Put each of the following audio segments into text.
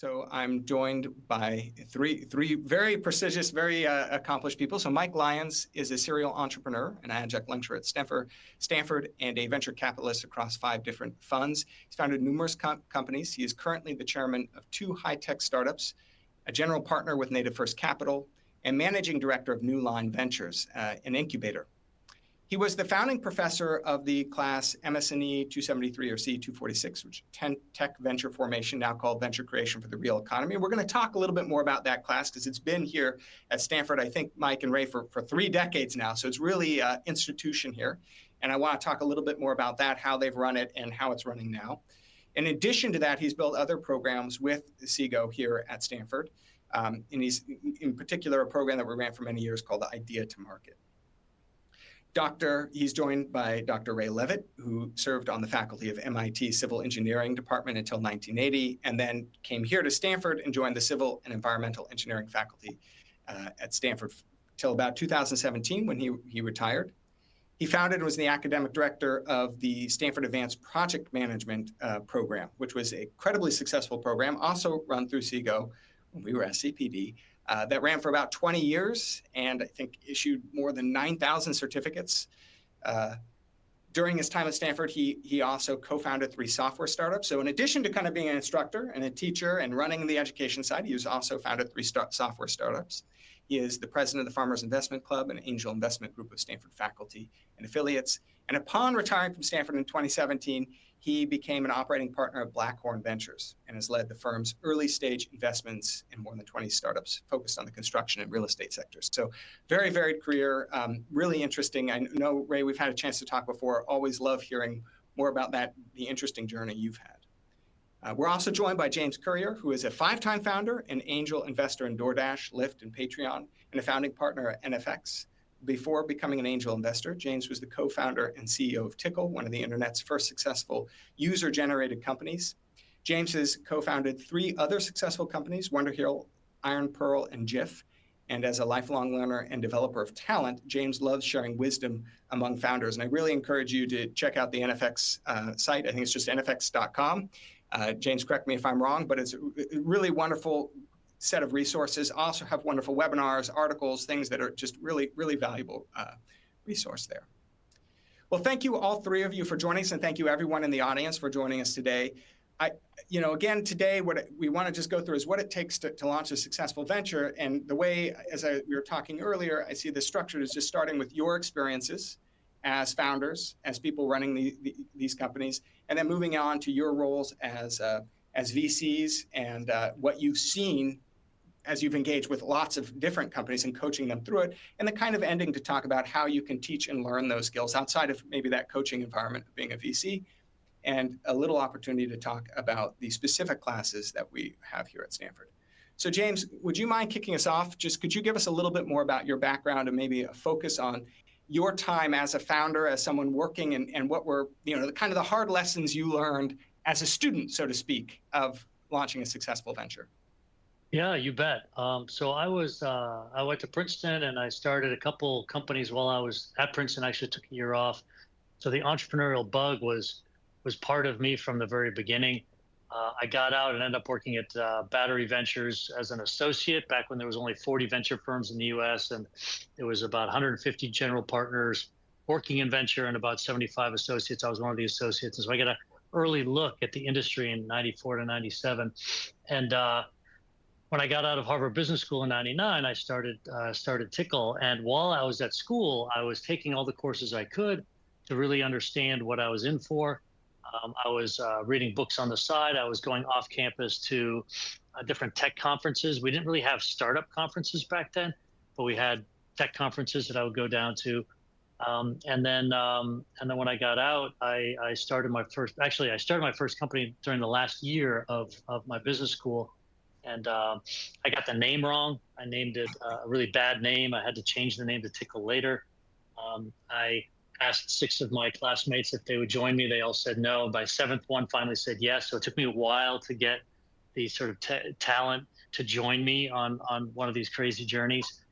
So I'm joined by three very prestigious, very accomplished people. So Mike Lyons is a serial entrepreneur, an adjunct lecturer at Stanford, and a venture capitalist across 5 different funds. He's founded numerous companies. He is currently the chairman of 2 high-tech startups, a general partner with Native First Capital, and managing director of New Line Ventures, an incubator. He was the founding professor of the class MS&E 273 or C 246, which is tech venture formation, now called venture creation for the real economy. And we're going to talk a little bit more about that class because it's been here at Stanford, I think, Mike and Ray, for 3 decades now. So it's really an institution here. And I want to talk a little bit more about that, how they've run it and how it's running now. In addition to that, he's built other programs with Seago here at Stanford. And he's, in particular, a program that we ran for many years called the Idea to Market. He's joined by Dr. Ray Levitt, who served on the faculty of MIT Civil Engineering Department until 1980, and then came here to Stanford and joined the Civil and Environmental Engineering faculty at Stanford till about 2017 when he retired. He founded and was the academic director of the Stanford Advanced Project Management program, which was an incredibly successful program, also run through Seago when we were at CPD. That ran for about 20 years and I think issued more than 9,000 certificates. During his time at Stanford, he also co-founded 3 software startups. So in addition to kind of being an instructor and a teacher and running the education side, he has also founded 3 software startups. He is the president of the Farmers Investment Club, an angel investment group of Stanford faculty and affiliates. And upon retiring from Stanford in 2017, he became an operating partner of Blackhorn Ventures and has led the firm's early stage investments in more than 20 startups focused on the construction and real estate sectors. So very varied career, really interesting. I know, Ray, we've had a chance to talk before. Always love hearing more about the interesting journey you've had. We're also joined by James Currier, who is a 5-time founder and angel investor in DoorDash, Lyft, and Patreon, and a founding partner at NFX. Before becoming an angel investor, James was the co-founder and CEO of Tickle, one of the internet's first successful user-generated companies. James has co-founded 3 other successful companies, Wonderhill, Iron Pearl, and Jif. And as a lifelong learner and developer of talent, James loves sharing wisdom among founders. And I really encourage you to check out the NFX site. I think it's just nfx.com. James, correct me if I'm wrong, but it's a really wonderful set of resources. Also have wonderful webinars, articles, things that are just really, really valuable resource there. Well, thank you all 3 of you for joining us, and thank you everyone in the audience for joining us today. Again, today what we want to just go through is what it takes to launch a successful venture. And the way, we were talking earlier, I see the structure is just starting with your experiences as founders, as people running these companies, and then moving on to your roles as VCs and what you've seen as you've engaged with lots of different companies and coaching them through it, and the kind of ending to talk about how you can teach and learn those skills outside of maybe that coaching environment of being a VC, and a little opportunity to talk about the specific classes that we have here at Stanford. So James, would you mind kicking us off? Just could you give us a little bit more about your background and maybe a focus on your time as a founder, as someone working, and what were the kind of the hard lessons you learned as a student, so to speak, of launching a successful venture? Yeah, you bet. So I went to Princeton and I started a couple companies while I was at Princeton. I actually took a year off. So the entrepreneurial bug was part of me from the very beginning. I got out and ended up working at Battery Ventures as an associate back when there was only 40 venture firms in the US, and it was about 150 general partners working in venture and about 75 associates. I was one of the associates. And so I got an early look at the industry in 94 to 97. And when I got out of Harvard Business School in 99, I started Tickle. And while I was at school, I was taking all the courses I could to really understand what I was in for. I was reading books on the side. I was going off campus to different tech conferences. We didn't really have startup conferences back then, but we had tech conferences that I would go down to. And then when I got out, I started my first company during the last year of my business school. And I got the name wrong. I named it a really bad name. I had to change the name to Tickle later. I asked 6 of my classmates if they would join me. They all said no. By 7th one finally said yes. So it took me a while to get the sort of talent to join me on one of these crazy journeys.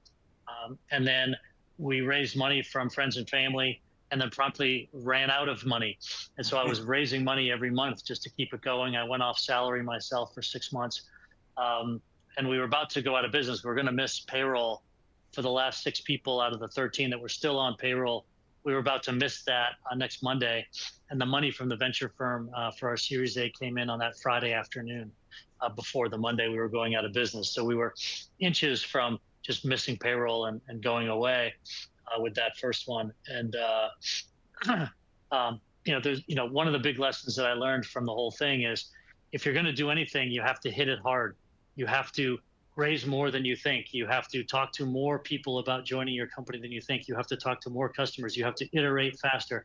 And then we raised money from friends and family, and then promptly ran out of money. And so I was raising money every month just to keep it going. I went off salary myself for 6 months. and we were about to go out of business. We were going to miss payroll for the last 6 people out of the 13 that were still on payroll. We were about to miss that next Monday, and the money from the venture firm for our Series A came in on that Friday afternoon before the Monday we were going out of business. So we were inches from just missing payroll and going away with that first one. And there's one of the big lessons that I learned from the whole thing is if you're going to do anything, you have to hit it hard. You have to raise more than you think. You have to talk to more people about joining your company than you think. You have to talk to more customers. You have to iterate faster.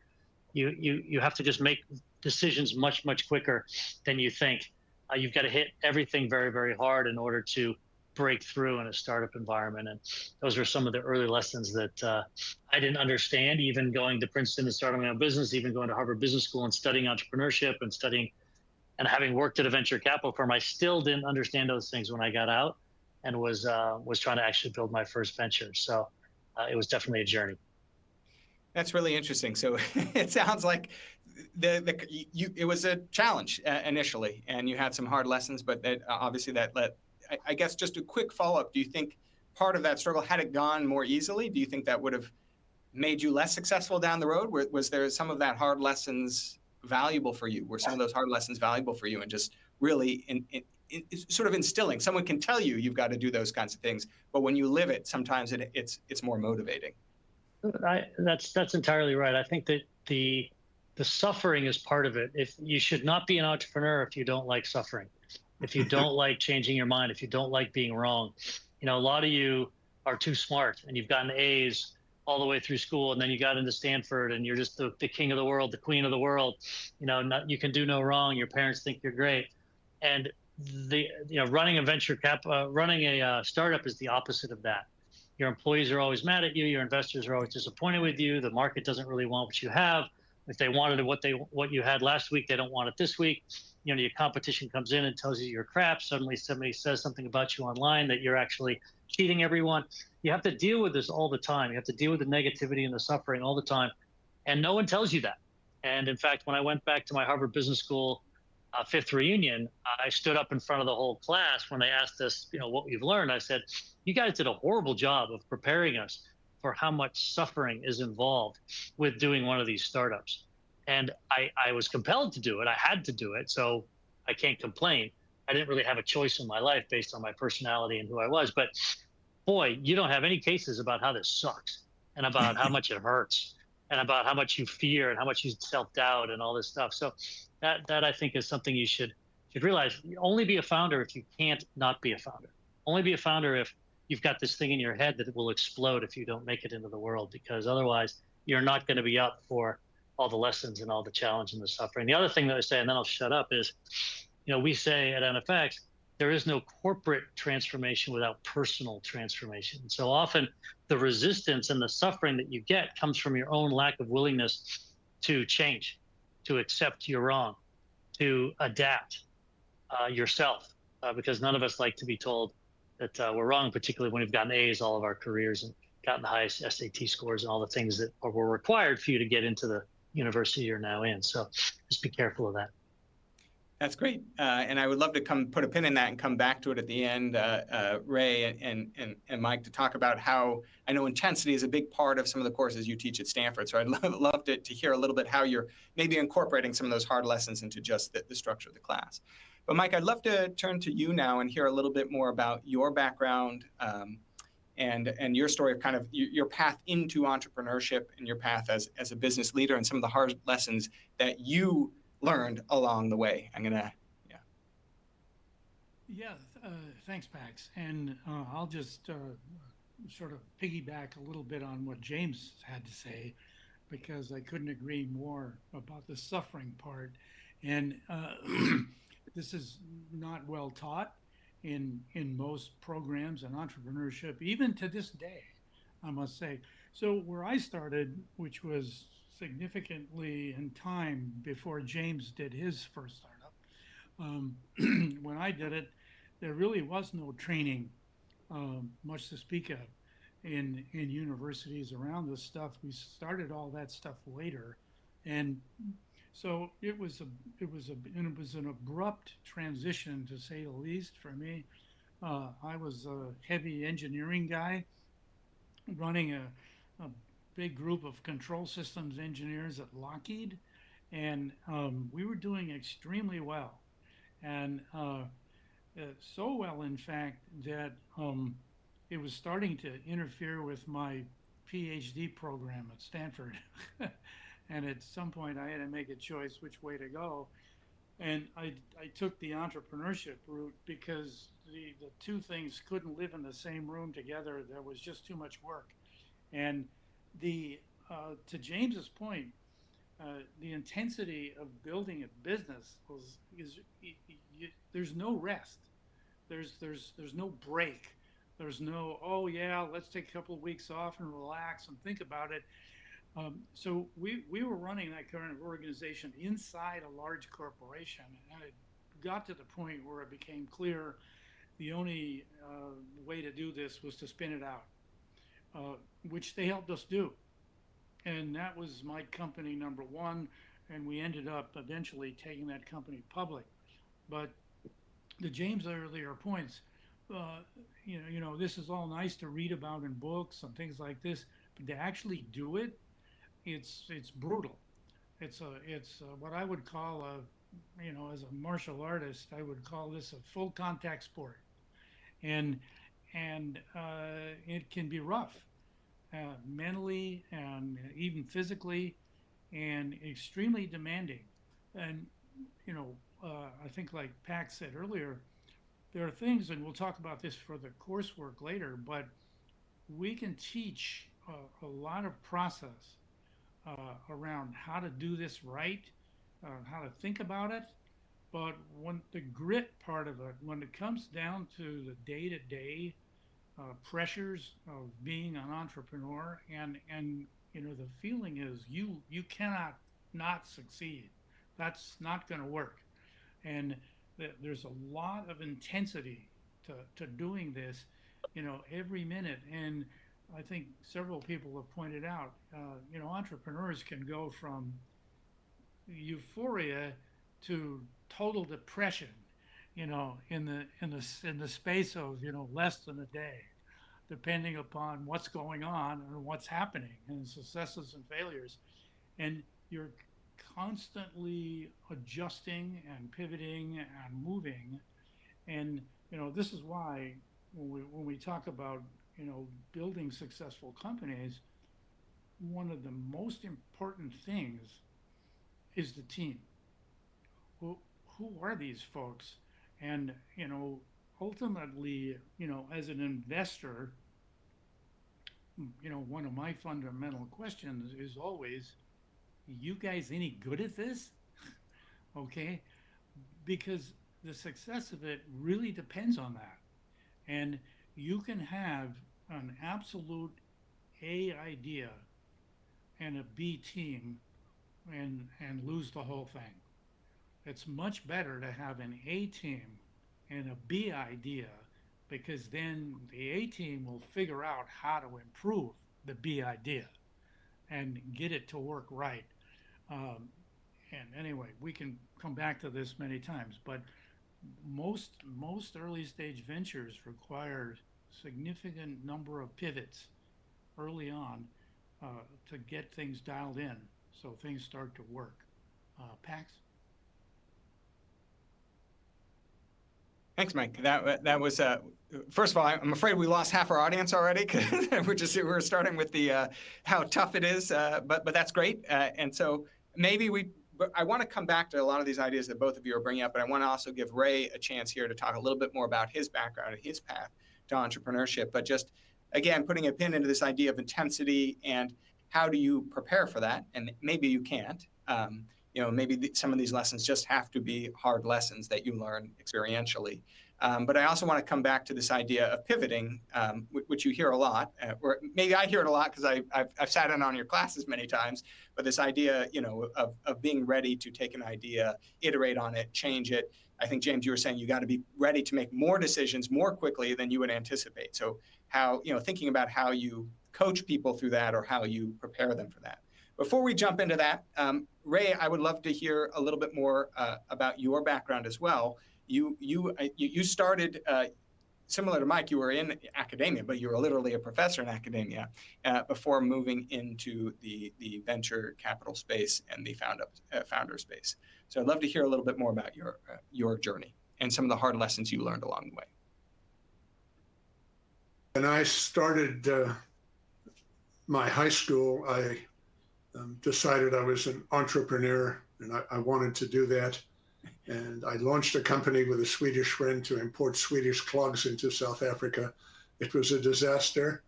You have to just make decisions much quicker than you think. You've got to hit everything very hard in order to break through in a startup environment. And those are some of the early lessons that I didn't understand, even going to Princeton and starting my own business, even going to Harvard Business School and studying entrepreneurship and studying and having worked at a venture capital firm. I still didn't understand those things when I got out and was trying to actually build my first venture. So it was definitely a journey. That's really interesting. So it sounds like it was a challenge initially, and you had some hard lessons, but obviously that led. I guess just a quick follow-up. Do you think part of that struggle, had it gone more easily, do you think that would have made you less successful down the road? Was there some of that hard lessons valuable for you? Were some of those hard lessons valuable for you and just really sort of instilling? Someone can tell you you've got to do those kinds of things, but when you live it, sometimes it's more motivating. That's entirely right. I think that the suffering is part of it. If you should not be an entrepreneur if you don't like suffering, if you don't like changing your mind, if you don't like being wrong. A lot of you are too smart and you've gotten A's all the way through school, and then you got into Stanford and you're just the king of the world, the queen of the world. You can do no wrong. Your parents think you're great. And running a startup is the opposite of that. Your employees are always mad at you. Your investors are always disappointed with you. The market doesn't really want what you have. If they wanted what you had last week, they don't want it this week. Your competition comes in and tells you you're crap. Suddenly somebody says something about you online that you're actually cheating everyone. You have to deal with this all the time. You have to deal with the negativity and the suffering all the time. And no one tells you that. And in fact, when I went back to my Harvard Business School fifth reunion, I stood up in front of the whole class when they asked us, what we've learned. I said, you guys did a horrible job of preparing us for how much suffering is involved with doing one of these startups. And I was compelled to do it. I had to do it. So I can't complain. I didn't really have a choice in my life based on my personality and who I was. But boy, you don't have any cases about how this sucks and about how much it hurts and about how much you fear and how much you self-doubt and all this stuff. So that I think is something you should realize. Only be a founder if you can't not be a founder. Only be a founder if you've got this thing in your head that it will explode if you don't make it into the world, because otherwise you're not going to be up for all the lessons and all the challenge and the suffering. The other thing that I say, and then I'll shut up, is, we say at NFX, there is no corporate transformation without personal transformation. So often the resistance and the suffering that you get comes from your own lack of willingness to change, to accept you're wrong, to adapt yourself, because none of us like to be told that we're wrong, particularly when we've gotten A's all of our careers and gotten the highest SAT scores and all the things that were required for you to get into the university you're now in. So just be careful of that. That's great. And I would love to put a pin in that and come back to it at the end, Ray and Mike, to talk about how I know intensity is a big part of some of the courses you teach at Stanford. So I'd love to hear a little bit how you're maybe incorporating some of those hard lessons into just the structure of the class. But Mike, I'd love to turn to you now and hear a little bit more about your background and your story of kind of your path into entrepreneurship and your path as a business leader and some of the hard lessons that you learned along the way. Thanks, Pax. And I'll just sort of piggyback a little bit on what James had to say, because I couldn't agree more about the suffering part. And this is not well taught in most programs and entrepreneurship, even to this day, I must say. So where I started, which was significantly in time before James did his first startup, when I did it, there really was no training, much to speak of, in universities around this stuff. We started all that stuff later, and so it was an abrupt transition, to say the least, for me. I was a heavy engineering guy running a big group of control systems engineers at Lockheed, and we were doing extremely well. And so well, in fact, that it was starting to interfere with my PhD program at Stanford. And at some point, I had to make a choice which way to go. And I took the entrepreneurship route because the two things couldn't live in the same room together. There was just too much work. And the to James's point, the intensity of building a business there's no rest. There's no break. There's no, oh yeah, let's take a couple of weeks off and relax and think about it. So we were running that kind of organization inside a large corporation, and it got to the point where it became clear the only way to do this was to spin it out, which they helped us do. And that was my company number one, and we ended up eventually taking that company public. But the James earlier points, this is all nice to read about in books and things like this, but to actually do it, it's brutal. It's what I would call as a martial artist, I would call this a full contact sport, and it can be rough, mentally and even physically, and extremely demanding. And I think like Pax said earlier, there are things, and we'll talk about this for the coursework later, but we can teach a lot of process around how to do this right, how to think about it. But when the grit part of it, when it comes down to the day-to-day pressures of being an entrepreneur, and the feeling is you cannot not succeed. That's not going to work, and there's a lot of intensity to doing this, every minute. And I think several people have pointed out, entrepreneurs can go from euphoria to total depression, in the space of less than a day, depending upon what's going on and what's happening and successes and failures. And you're constantly adjusting and pivoting and moving. And this is why when we talk about building successful companies, one of the most important things is the team. Who are these folks? And ultimately, as an investor, one of my fundamental questions is always, you guys any good at this? Okay, because the success of it really depends on that. And you can have an absolute A idea and a B team and lose the whole thing. It's much better to have an A team and a B idea, because then the A team will figure out how to improve the B idea and get it to work right. And anyway, we can come back to this many times, but most early stage ventures require significant number of pivots early on to get things dialed in, so things start to work. Pax? Thanks, Mike. That was first of all, I'm afraid we lost half our audience already because we're starting with the how tough it is, but that's great. And so maybe I want to come back to a lot of these ideas that both of you are bringing up, but I want to also give Ray a chance here to talk a little bit more about his background and his path to entrepreneurship. But just again, putting a pin into this idea of intensity and how do you prepare for that? And maybe you can't. Maybe some of these lessons just have to be hard lessons that you learn experientially. But I also want to come back to this idea of pivoting, which you hear a lot, or maybe I hear it a lot because I've sat in on your classes many times. But this idea, of being ready to take an idea, iterate on it, change it. I think, James, you were saying you got to be ready to make more decisions more quickly than you would anticipate. So how, thinking about how you coach people through that or how you prepare them for that. Before we jump into that, Ray, I would love to hear a little bit more about your background as well. You started similar to Mike, you were in academia, but you were literally a professor in academia before moving into the venture capital space and the founder space. So I'd love to hear a little bit more about your journey and some of the hard lessons you learned along the way. When I started my high school, I decided I was an entrepreneur, and I wanted to do that. And I launched a company with a Swedish friend to import Swedish clogs into South Africa. It was a disaster,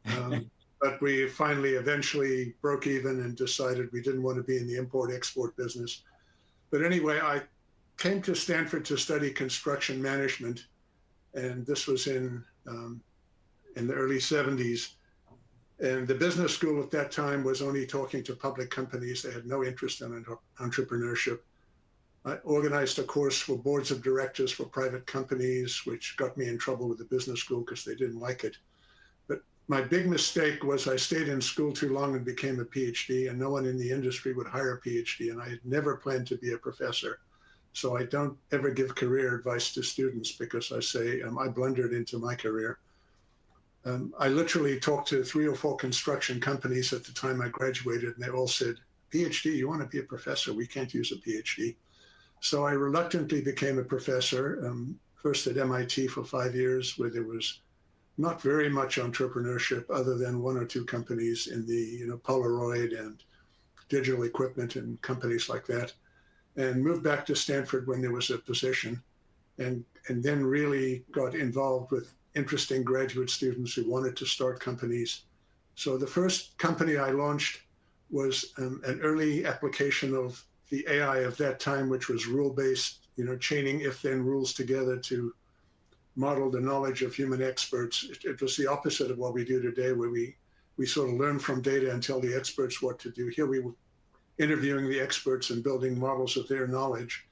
but we eventually broke even and decided we didn't want to be in the import-export business. But anyway, I came to Stanford to study construction management, and this was in the early 70s. And the business school at that time was only talking to public companies. They had no interest in entrepreneurship. I organized a course for boards of directors for private companies, which got me in trouble with the business school because they didn't like it. But my big mistake was I stayed in school too long and became a PhD, and no one in the industry would hire a PhD, and I had never planned to be a professor. So I don't ever give career advice to students because I say I blundered into my career. I literally talked to 3 or 4 construction companies at the time I graduated, and they all said, PhD, you want to be a professor? We can't use a PhD. So I reluctantly became a professor, first at MIT for 5 years, where there was not very much entrepreneurship other than 1 or 2 companies in the Polaroid and digital equipment and companies like that, and moved back to Stanford when there was a position, and then really got involved with interesting graduate students who wanted to start companies. So the first company I launched was an early application of the AI of that time, which was rule-based, chaining if-then rules together to model the knowledge of human experts. It was the opposite of what we do today, where we sort of learn from data and tell the experts what to do. Here we were interviewing the experts and building models of their knowledge.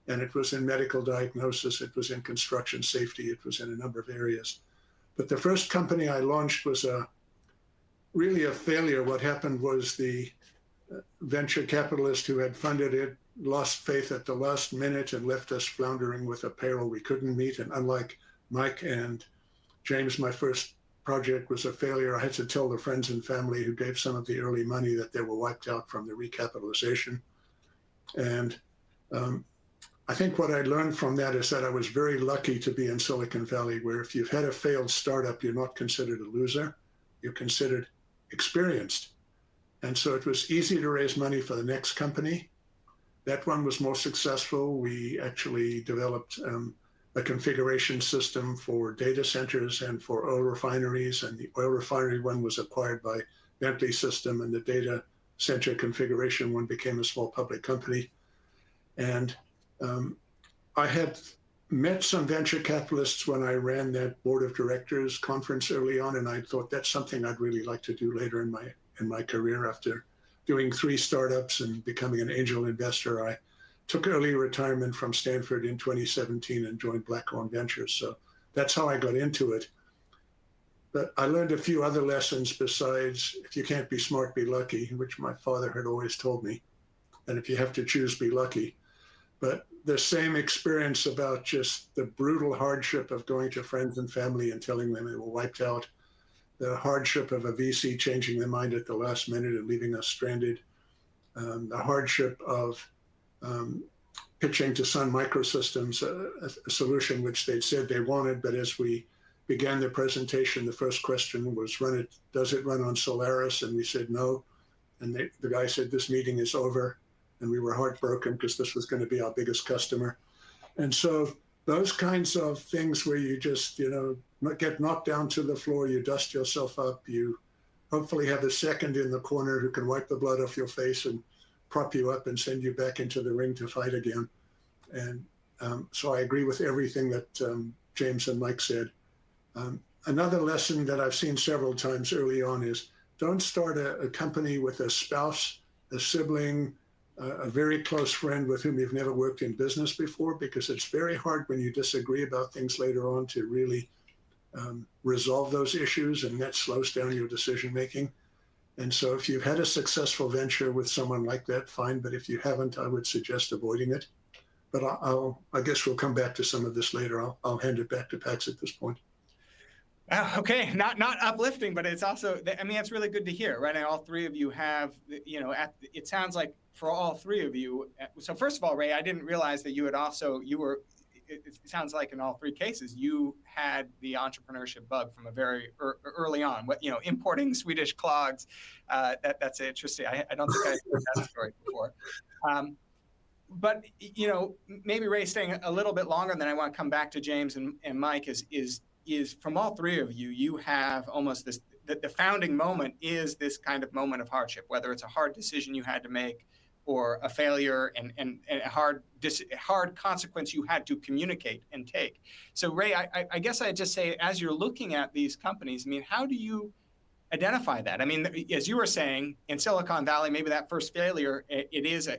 And it was in medical diagnosis, it was in construction safety, it was in a number of areas. But the first company I launched was really a failure. What happened was the venture capitalist who had funded it lost faith at the last minute and left us floundering with a payroll we couldn't meet. And unlike Mike and James, my first project was a failure. I had to tell the friends and family who gave some of the early money that they were wiped out from the recapitalization. And I think what I learned from that is that I was very lucky to be in Silicon Valley, where if you've had a failed startup, you're not considered a loser, you're considered experienced. And so it was easy to raise money for the next company. That one was more successful. We actually developed a configuration system for data centers and for oil refineries. And the oil refinery one was acquired by Bentley System, and the data center configuration one became a small public company. And I had met some venture capitalists when I ran that board of directors conference early on, and I thought that's something I'd really like to do later in my career. After doing 3 startups and becoming an angel investor, I took early retirement from Stanford in 2017 and joined Blackhorn Ventures. So that's how I got into it. But I learned a few other lessons besides, if you can't be smart, be lucky, which my father had always told me. And if you have to choose, be lucky. But the same experience about just the brutal hardship of going to friends and family and telling them they were wiped out, the hardship of a VC changing their mind at the last minute and leaving us stranded, the hardship of pitching to Sun Microsystems a solution which they'd said they wanted, but as we began the presentation, the first question was, does it run on Solaris? And we said no. And the guy said, this meeting is over. And we were heartbroken because this was going to be our biggest customer. And so those kinds of things where you just, get knocked down to the floor, you dust yourself up, you hopefully have a second in the corner who can wipe the blood off your face and prop you up and send you back into the ring to fight again. And so I agree with everything that James and Mike said. Another lesson that I've seen several times early on is don't start a company with a spouse, a sibling, a very close friend with whom you've never worked in business before, because it's very hard when you disagree about things later on to really resolve those issues, and that slows down your decision making. And so if you've had a successful venture with someone like that, fine. But if you haven't, I would suggest avoiding it. But I guess we'll come back to some of this later. I'll hand it back to Pax at this point. Okay, not uplifting, but it's also, I mean, that's really good to hear, right? And all three of you have, it sounds like for all three of you. So first of all, Ray, I didn't realize that you had also, it sounds like in all three cases, you had the entrepreneurship bug from a very early on. Importing Swedish clogs, that's interesting. I don't think I've heard that story before. But maybe Ray, staying a little bit longer, and then I want to come back to James and Mike. Is from all three of you, you have almost this. The founding moment is this kind of moment of hardship, whether it's a hard decision you had to make, or a failure and a hard consequence you had to communicate and take. So Ray, I guess I'd just say, as you're looking at these companies, I mean, how do you identify that? I mean, as you were saying, in Silicon Valley, maybe that first failure, it is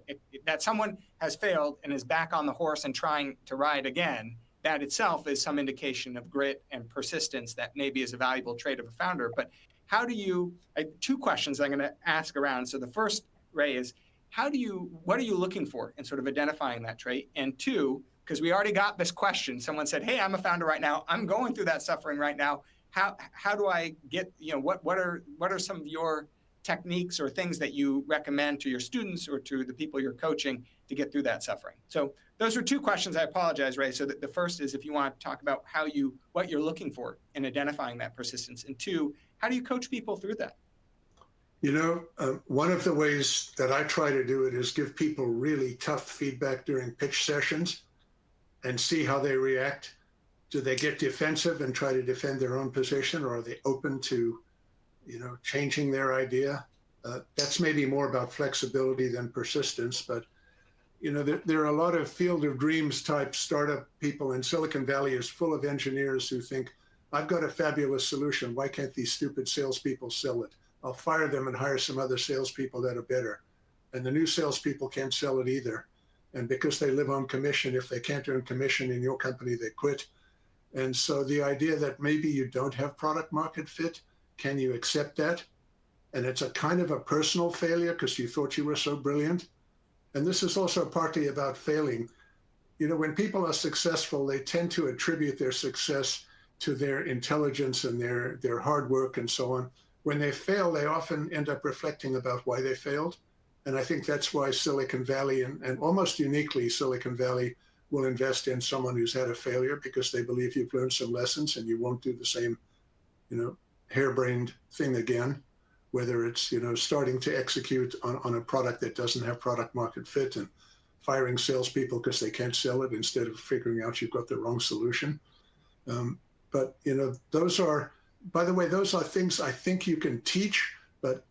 that someone has failed and is back on the horse and trying to ride again. That itself is some indication of grit and persistence that maybe is a valuable trait of a founder. But how do you, two questions I'm going to ask around. So the first, Ray, is what are you looking for in sort of identifying that trait? And two, because we already got this question, someone said, hey, I'm a founder right now. I'm going through that suffering right now. How do I get, what are some of your techniques or things that you recommend to your students or to the people you're coaching to get through that suffering? So those are two questions. I apologize, Ray. So the first is, if you want to talk about what you're looking for in identifying that persistence, and two, how do you coach people through that? One of the ways that I try to do it is give people really tough feedback during pitch sessions and see how they react. Do they get defensive and try to defend their own position, or are they open to, changing their idea? That's maybe more about flexibility than persistence, but there are a lot of field of dreams type startup people, and Silicon Valley is full of engineers who think, I've got a fabulous solution. Why can't these stupid salespeople sell it? I'll fire them and hire some other salespeople that are better. And the new salespeople can't sell it either. And because they live on commission, if they can't earn commission in your company, they quit. And so the idea that maybe you don't have product market fit, can you accept that? And it's a kind of a personal failure because you thought you were so brilliant. And this is also partly about failing. When people are successful, they tend to attribute their success to their intelligence and their hard work and so on. When they fail, they often end up reflecting about why they failed. And I think that's why Silicon Valley, and almost uniquely Silicon Valley, will invest in someone who's had a failure, because they believe you've learned some lessons and you won't do the same, harebrained thing again. Whether it's, starting to execute on a product that doesn't have product market fit and firing salespeople because they can't sell it instead of figuring out you've got the wrong solution. But those are things I think you can teach, but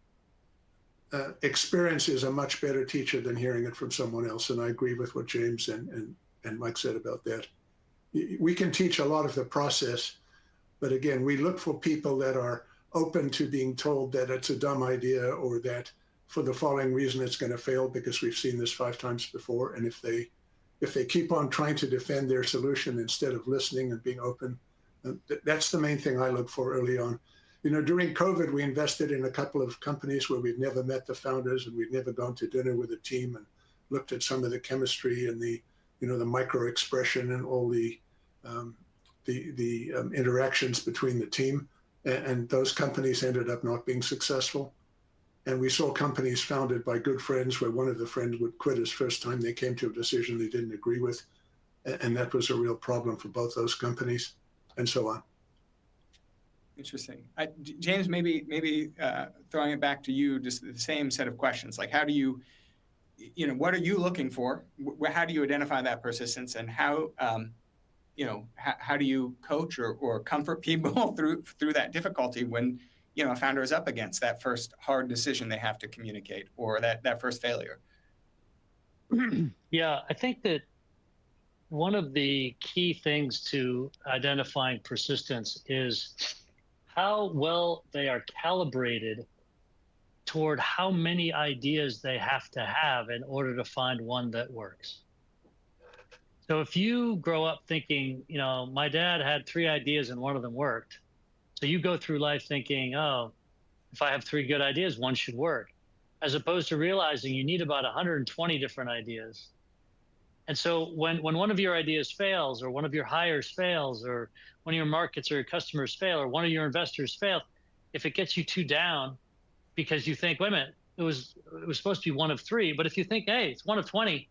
experience is a much better teacher than hearing it from someone else. And I agree with what James and Mike said about that. We can teach a lot of the process, but again, we look for people that are open to being told that it's a dumb idea, or that for the following reason it's going to fail because we've seen this 5 times before. And if they keep on trying to defend their solution instead of listening and being open, that's the main thing I look for early on. During COVID, we invested in a couple of companies where we'd never met the founders and we'd never gone to dinner with a team and looked at some of the chemistry and the micro expression and all the interactions between the team. And those companies ended up not being successful. And we saw companies founded by good friends where one of the friends would quit his first time they came to a decision they didn't agree with. And that was a real problem for both those companies, and so on. Interesting. James, maybe throwing it back to you, just the same set of questions. Like, how do you, what are you looking for? How do you identify that persistence, and how do you coach or comfort people through that difficulty when, a founder is up against that first hard decision they have to communicate, or that first failure? Yeah, I think that one of the key things to identifying persistence is how well they are calibrated toward how many ideas they have to have in order to find one that works. So if you grow up thinking, my dad had 3 ideas and one of them worked. So you go through life thinking, oh, if I have 3 good ideas, one should work, as opposed to realizing you need about 120 different ideas And so when one of your ideas fails, or one of your hires fails, or one of your markets or your customers fail, or one of your investors fail, if it gets you too down because you think, wait a minute, it was supposed to be one of three, but if you think, hey, it's one of 20,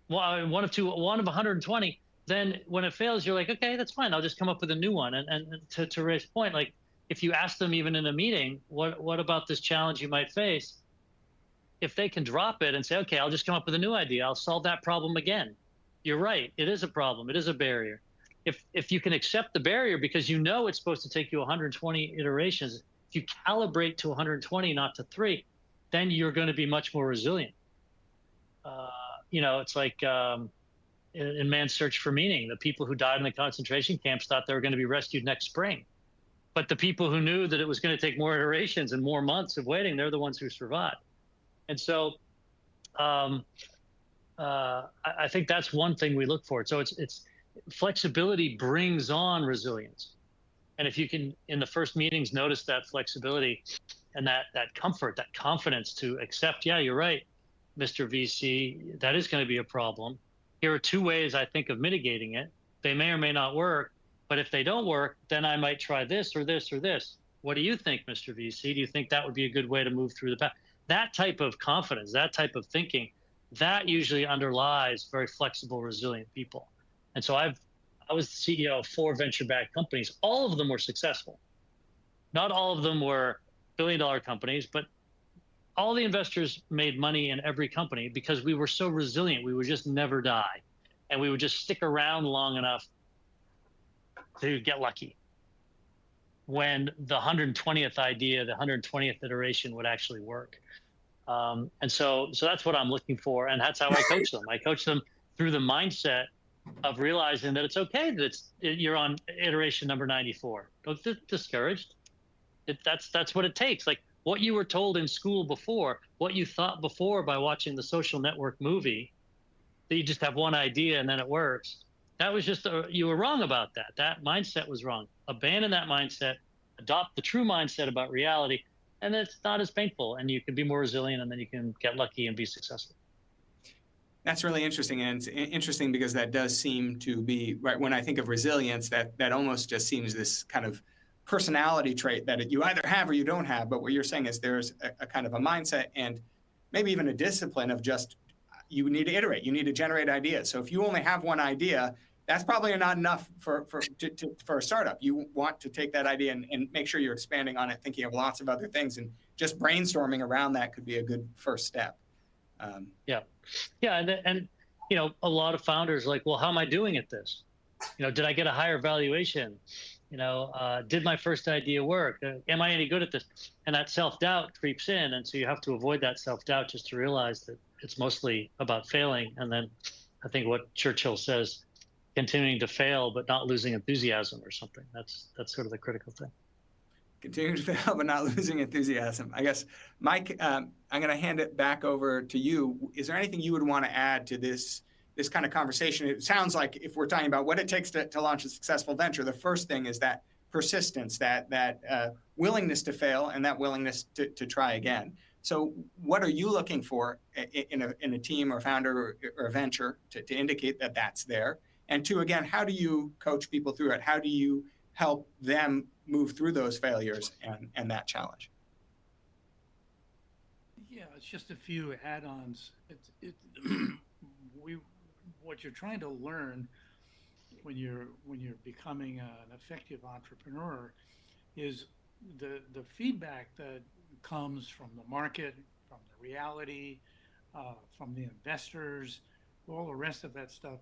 well, one of two, one of 120, then when it fails, you're like, okay, that's fine. I'll just come up with a new one. And to Ray's point, like if you ask them even in a meeting, what about this challenge you might face? If they can drop it and say, okay, I'll just come up with a new idea, I'll solve that problem again. You're right. It is a problem. It is a barrier. If you can accept the barrier because you know it's supposed to take you 120 iterations, if you calibrate to 120, not to three, then you're going to be much more resilient. It's like in Man's Search for Meaning, the people who died in the concentration camps thought they were going to be rescued next spring. But the people who knew that it was going to take more iterations and more months of waiting, they're the ones who survived. And so I think that's one thing we look for. So it's flexibility brings on resilience. And if you can, in the first meetings, notice that flexibility and that comfort, that confidence to accept, yeah, you're right, Mr. VC, that is going to be a problem. Here are two ways I think of mitigating it. They may or may not work, but if they don't work, then I might try this or this or this. What do you think, Mr. VC? Do you think that would be a good way to move through the path? That type of confidence, that type of thinking, that usually underlies very flexible, resilient people. And so I was the CEO of 4 venture-backed companies. All of them were successful. Not all of them were billion-dollar companies, but all the investors made money in every company because we were so resilient. We would just never die. And we would just stick around long enough to get lucky when the 120th idea, the 120th iteration would actually work. And so that's what I'm looking for. And that's how I coach them. I coach them through the mindset of realizing that it's okay that you're on iteration number 94. Don't get discouraged. That's what it takes. Like what you were told in school before, what you thought before by watching the Social Network movie, that you just have one idea and then it works. That was just, you were wrong about that. That mindset was wrong. Abandon that mindset, adopt the true mindset about reality, and it's not as painful, and you can be more resilient, and then you can get lucky and be successful. That's really interesting, and it's interesting because that does seem to be, right, when I think of resilience, that almost just seems this kind of personality trait that you either have or you don't have. But what you're saying is there's a kind of a mindset and maybe even a discipline of just, you need to iterate, you need to generate ideas. So if you only have one idea, that's probably not enough for a startup. You want to take that idea and make sure you're expanding on it, thinking of lots of other things, and just brainstorming around that could be a good first step. Yeah, and a lot of founders are like, well, how am I doing at this? Did I get a higher valuation? Did my first idea work? Am I any good at this? And that self-doubt creeps in, and so you have to avoid that self-doubt just to realize that it's mostly about failing. And then I think what Churchill says, continuing to fail but not losing enthusiasm or something. That's sort of the critical thing. Continuing to fail but not losing enthusiasm. I guess, Mike, I'm going to hand it back over to you. Is there anything you would want to add to this kind of conversation? It sounds like if we're talking about what it takes to launch a successful venture, the first thing is that persistence, that willingness to fail, and that willingness to try again. So what are you looking for in a team or founder or a venture to indicate that that's there? And two, again, how do you coach people through it? How do you help them move through those failures and that challenge? Yeah, it's just a few add-ons. What you're trying to learn when you're becoming an effective entrepreneur is the feedback that comes from the market, from the reality, from the investors, all the rest of that stuff.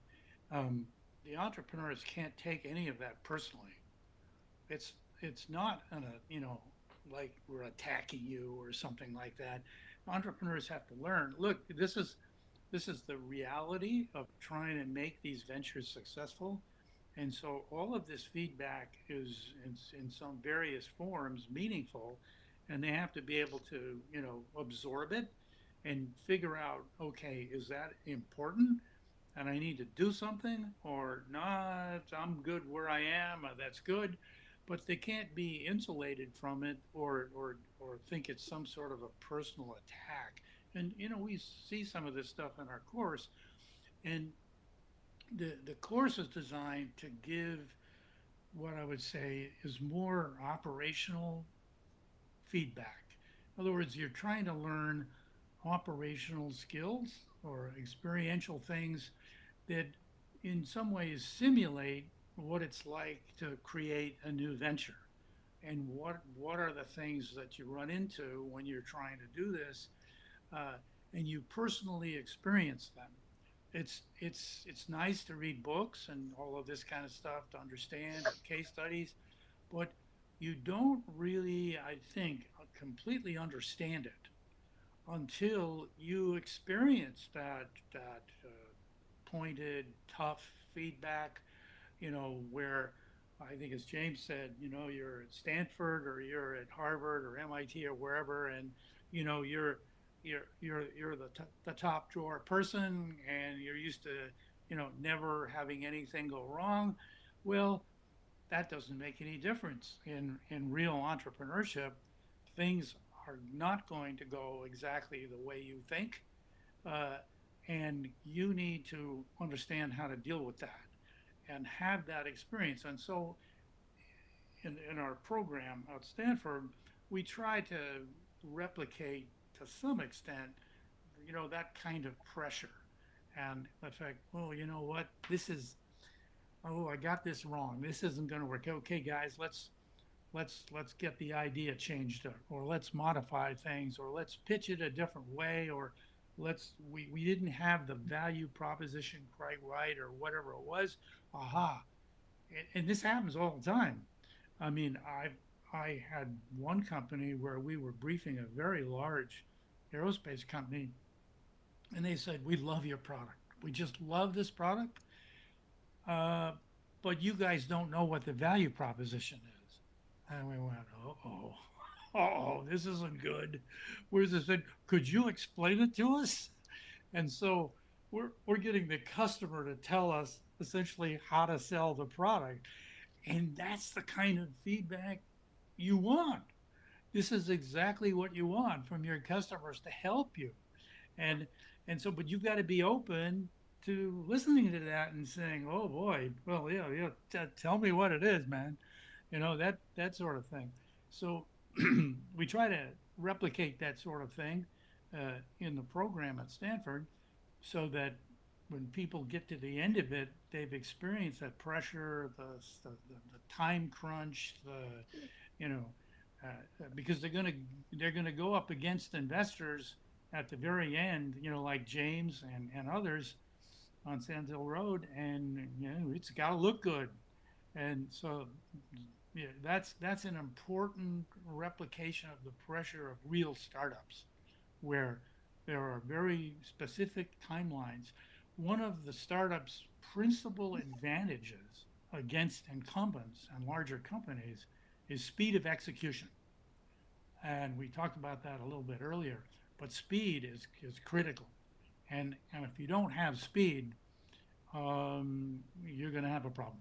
The entrepreneurs can't take any of that personally. It's not like we're attacking you or something like that. Entrepreneurs have to learn, look, this is the reality of trying to make these ventures successful. And so all of this feedback is in some various forms meaningful, and they have to be able to, absorb it and figure out, okay, is that important? And I need to do something, or not, I'm good where I am, that's good. But they can't be insulated from it or think it's some sort of a personal attack. And, we see some of this stuff in our course. And the course is designed to give what I would say is more operational feedback. In other words, you're trying to learn operational skills or experiential things that in some ways simulate what it's like to create a new venture, and what are the things that you run into when you're trying to do this, and you personally experience them. It's nice to read books and all of this kind of stuff to understand, case studies, but you don't really, I think, completely understand it until you experience that pointed, tough feedback. Where I think, as James said, you're at Stanford or you're at Harvard or MIT or wherever, and you're the top drawer person, and you're used to never having anything go wrong. Well, that doesn't make any difference in real entrepreneurship. Things are not going to go exactly the way you think, uh, and you need to understand how to deal with that and have that experience. And so, in our program at Stanford, we try to replicate to some extent, that kind of pressure. And the fact, oh, you know what, I got this wrong. This isn't going to work. Okay, guys, let's get the idea changed, or let's modify things, or let's pitch it a different way, or we didn't have the value proposition quite right, or whatever it was. Aha. And this happens all the time. I mean, I had one company where we were briefing a very large aerospace company, and they said, "We love your product. We just love this product, uh, but you guys don't know what the value proposition is." And we went, "Oh, oh, this isn't good." Where's this? Could you explain it to us? And so we're getting the customer to tell us essentially how to sell the product, and that's the kind of feedback you want. This is exactly what you want from your customers to help you. And but you've got to be open to listening to that and saying, "Oh boy, well, yeah, tell me what it is, man." That sort of thing. So we try to replicate that sort of thing in the program at Stanford, so that when people get to the end of it, they've experienced that pressure, the time crunch, you know, because they're gonna go up against investors at the very end, like James and others on Sand Hill Road, and it's got to look good, and so yeah, that's an important replication of the pressure of real startups, where there are very specific timelines. One of the startup's principal advantages against incumbents and larger companies is speed of execution. And we talked about that a little bit earlier, but speed is critical. And if you don't have speed, you're going to have a problem.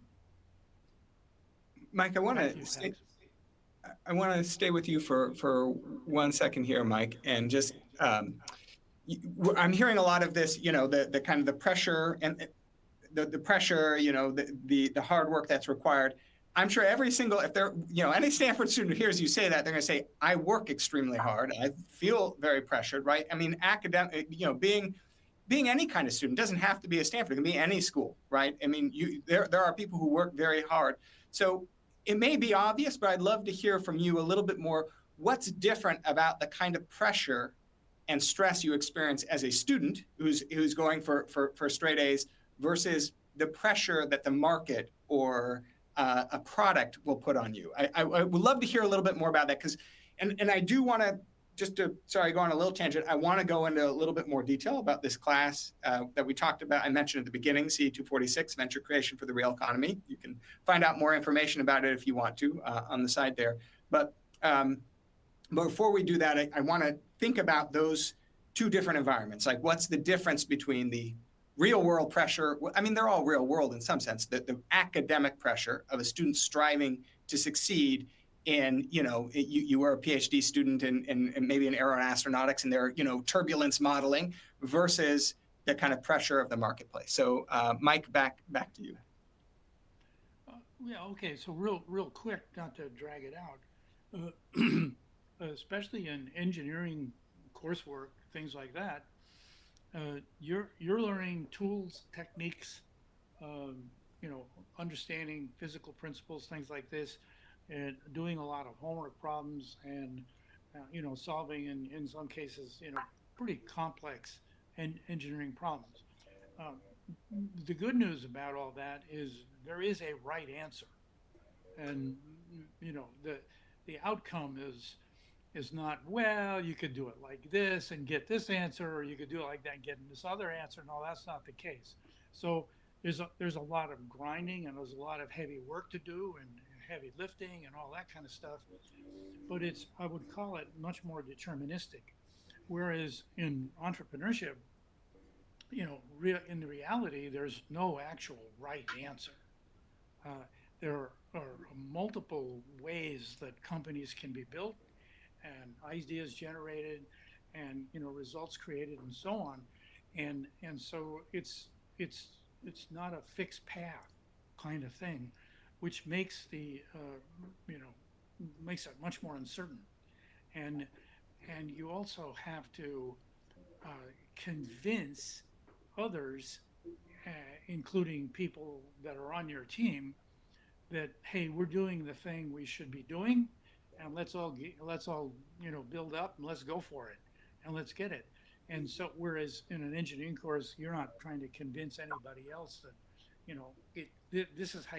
Mike, I want to stay with you for 1 second here, Mike, and just I'm hearing a lot of this, the kind of the pressure and the pressure, the hard work that's required. I'm sure if there, any Stanford student who hears you say that, they're going to say, I work extremely hard. I feel very pressured, right? I mean, academic, being any kind of student doesn't have to be a Stanford. It can be any school, right? I mean, there are people who work very hard. So it may be obvious, but I'd love to hear from you a little bit more. What's different about the kind of pressure and stress you experience as a student who's going for straight A's versus the pressure that the market or a product will put on you? I would love to hear a little bit more about that, because, and I do want to, sorry, go on a little tangent. I want to go into a little bit more detail about this class that we talked about. I mentioned at the beginning, C246, Venture Creation for the Real Economy. You can find out more information about it if you want to on the side there. But before we do that, I want to think about those two different environments. Like, what's the difference between the real world pressure? I mean, they're all real world in some sense. The academic pressure of a student striving to succeed in, you were a PhD student and maybe in aeronautics, and there, turbulence modeling, versus kind of pressure of the marketplace. So Mike, back to you. Yeah, okay. So real quick, not to drag it out, especially in engineering coursework, things like that, you're learning tools, techniques, you know, understanding physical principles, things like this, and doing a lot of homework problems, and you know, solving in some cases, you know, pretty complex engineering problems. Um, the good news about all that is there is a right answer, and you know, the outcome is not, well, you could do it like this and get this answer, or you could do it like that and get this other answer. No, that's not the case. So there's a lot of grinding, and there's a lot of heavy work to do, and heavy lifting and all that kind of stuff. But I would call it much more deterministic. Whereas in entrepreneurship, you know, in the reality, there's no actual right answer. Uh, there are multiple ways that companies can be built, and ideas generated, and you know, results created, and so on. And so it's not a fixed path kind of thing, which makes you know, makes it much more uncertain. And you also have to convince others, including people that are on your team, that hey, we're doing the thing we should be doing, and let's all you know, build up and let's go for it, and let's get it. And so, whereas in an engineering course, you're not trying to convince anybody else that, you know, this is how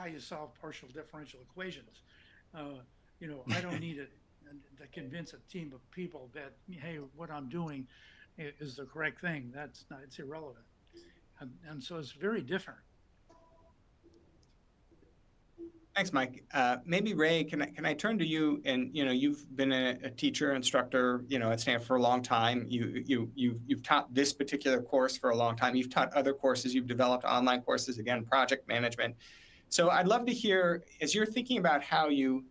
you solve partial differential equations. You know, I don't need to convince a team of people that hey, what I'm doing is the correct thing. That's not, it's irrelevant. And so it's very different. Thanks, Mike. Maybe Ray, can I turn to you? And you know, you've been a teacher, instructor, you know, at Stanford for a long time. You've taught this particular course for a long time. You've taught other courses. You've developed online courses, again, project management. So I'd love to hear, as you're thinking about how you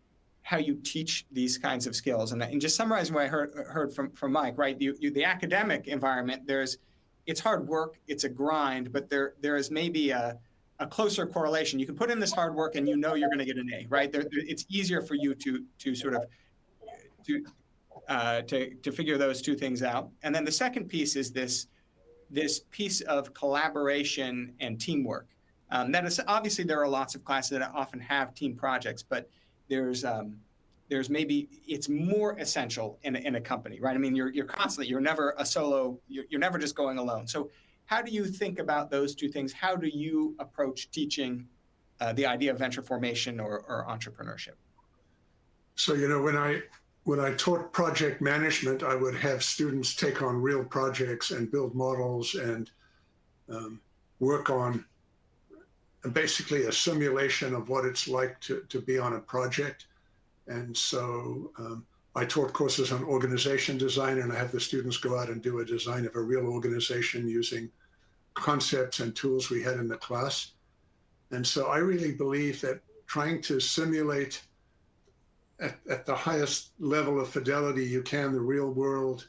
teach these kinds of skills, and just summarizing what I heard from Mike, right? The academic environment, it's hard work, it's a grind, but there is maybe a closer correlation. You can put in this hard work and you know you're going to get an A, right? It's easier for you to sort of to figure those two things out. And then the second piece is this piece of collaboration and teamwork. That is, obviously there are lots of classes that often have team projects, but there's maybe it's more essential in a company, right? I mean, you're constantly, you're never a solo, you're never just going alone. So how do you think about those two things? How do you approach teaching the idea of venture formation or entrepreneurship? So, you know, when I taught project management, I would have students take on real projects and build models and work on basically a simulation of what it's like to be on a project. And so I taught courses on organization design, and I have the students go out and do a design of a real organization using concepts and tools we had in the class. And so I really believe that trying to simulate at the highest level of fidelity you can the real world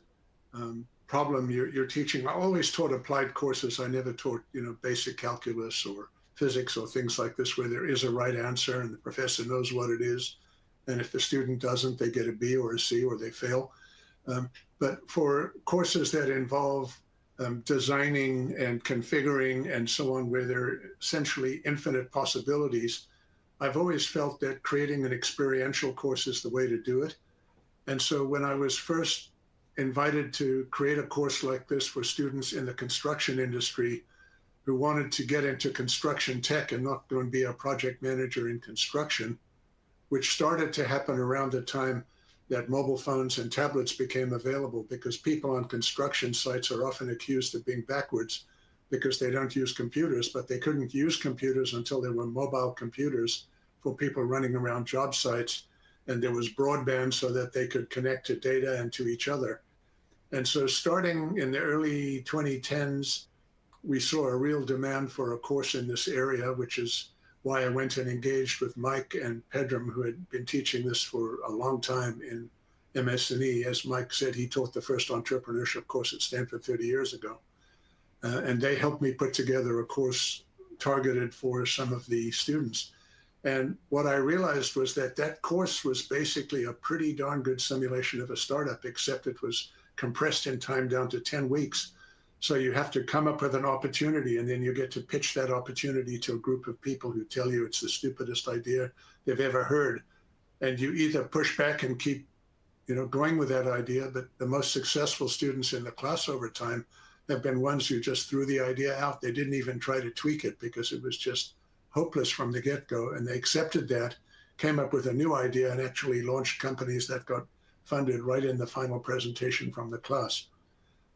problem you're teaching. I always taught applied courses. I never taught, you know, basic calculus or physics or things like this where there is a right answer and the professor knows what it is. And if the student doesn't, they get a B or a C or they fail. But for courses that involve designing and configuring and so on, where there are essentially infinite possibilities, I've always felt that creating an experiential course is the way to do it. And so when I was first invited to create a course like this for students in the construction industry who wanted to get into construction tech and not go and be a project manager in construction, which started to happen around the time that mobile phones and tablets became available, because people on construction sites are often accused of being backwards because they don't use computers, but they couldn't use computers until there were mobile computers for people running around job sites, and there was broadband so that they could connect to data and to each other. And so starting in the early 2010s, we saw a real demand for a course in this area, which is why I went and engaged with Mike and Pedram, who had been teaching this for a long time in MS&E. As Mike said, he taught the first entrepreneurship course at Stanford 30 years ago. and they helped me put together a course targeted for some of the students. And what I realized was that that course was basically a pretty darn good simulation of a startup, except it was compressed in time down to 10 weeks. So you have to come up with an opportunity, and then you get to pitch that opportunity to a group of people who tell you it's the stupidest idea they've ever heard. And you either push back and keep, going with that idea, but the most successful students in the class over time have been ones who just threw the idea out. They didn't even try to tweak it because it was just hopeless from the get-go. And they accepted that, came up with a new idea, and actually launched companies that got funded right in the final presentation from the class.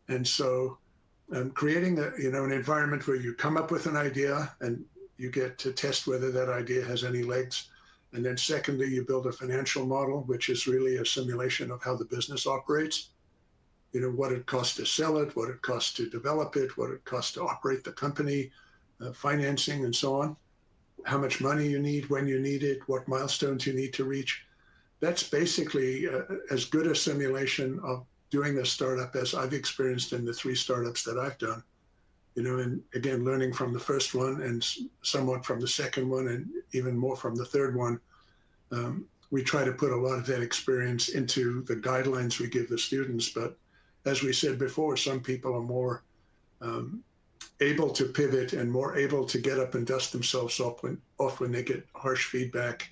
And so creating an environment where you come up with an idea and you get to test whether that idea has any legs. And then secondly, you build a financial model, which is really a simulation of how the business operates. What it costs to sell it, what it costs to develop it, what it costs to operate the company, financing and so on, how much money you need, when you need it, what milestones you need to reach. That's basically as good a simulation of doing a startup as I've experienced in the 3 startups that I've done. And again, learning from the first one and somewhat from the second one and even more from the third one. We try to put a lot of that experience into the guidelines we give the students. But as we said before, some people are more able to pivot and more able to get up and dust themselves off when they get harsh feedback.